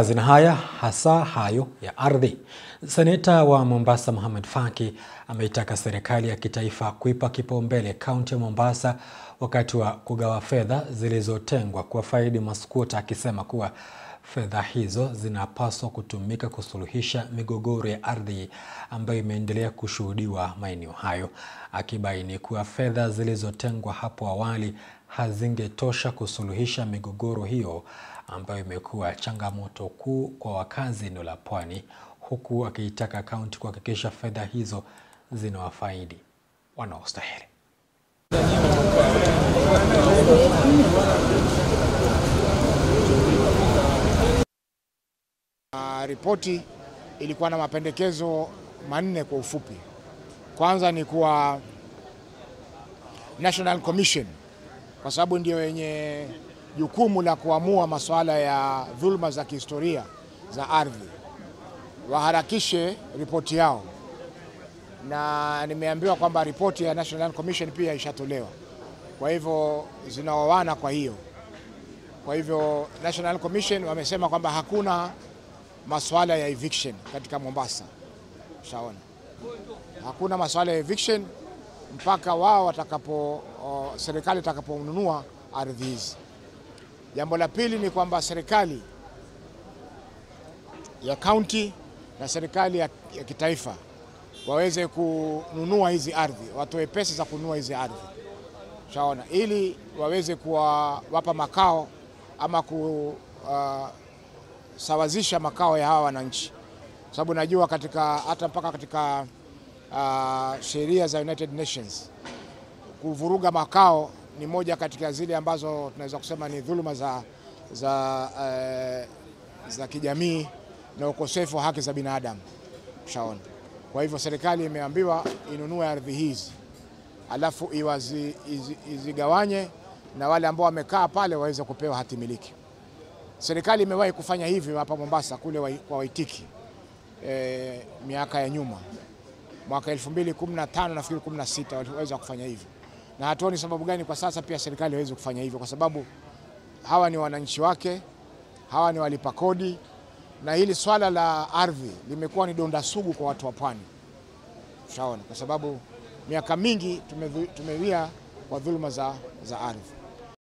Hazina haya hasa hayo ya ardhi. Seneta wa Mombasa Mohamed Faki ameitaka serikali ya kitaifa kuipa kipaumbele kaunti ya Mombasa wakati wa kugawa fedha zilizotengwa kuwafaidi maskwota, akisema kuwa fedha hizo zinapaswa kutumika kusuluhisha migogoro ya ardhi ambayo imeendelea kushuhudiwa maeneo hayo, akibaini kuwa fedha zilizotengwa hapo awali hazingetosha kusuluhisha migogoro hiyo ambayo imekuwa changamoto kuu kwa wakazi eneo la Pwani, huku akiitaka kaunti kuhakikisha fedha hizo zinawafaidi wanaostahili. Ripoti ilikuwa na mapendekezo manne kwa ufupi. Kwanza ni kwa National Commission, kwa sababu ndio wenye jukumu la kuamua masuala ya dhulma za kihistoria za ardhi, waharakishe ripoti yao, na nimeambiwa kwamba ripoti ya National Commission pia ishatolewa. Kwa hivyo zinaoana. Kwa hivyo National Commission wamesema kwamba hakuna masuala ya eviction katika Mombasa. Shaona, hakuna masuala ya eviction mpaka wao serikali itakaponunua ardhi hizi. Jambo la pili ni kwamba serikali ya kaunti na serikali ya kitaifa waweze kununua hizi ardhi, watoe pesa za kununua hizi ardhi. Shaona, ili waweze kuwapa makao ama kusawazisha makao ya hawa wananchi, sababu najua hata mpaka katika sheria za United Nations kuvuruga makao ni moja katika zile ambazo tunaweza kusema ni dhuluma za kijamii na ukosefu wa haki za binadamu. Shaona, kwa hivyo serikali imeambiwa inunue ardhi hizi, alafu izigawanye na wale ambao wamekaa pale waweze kupewa hati miliki. Serikali imewahi kufanya hivyo hapa Mombasa kule kwa Waitiki miaka ya nyuma, mwaka 2015 nafikiri 16 waliweza kufanya hivyo, na hatuoni sababu gani kwa sasa pia serikali haiwezi kufanya hivyo, kwa sababu hawa ni wananchi wake, hawa ni walipa kodi, na hili swala la ardhi limekuwa ni donda sugu kwa watu wa Pwani. Shaona, kwa sababu miaka mingi tumelia kwa dhuluma za ardhi.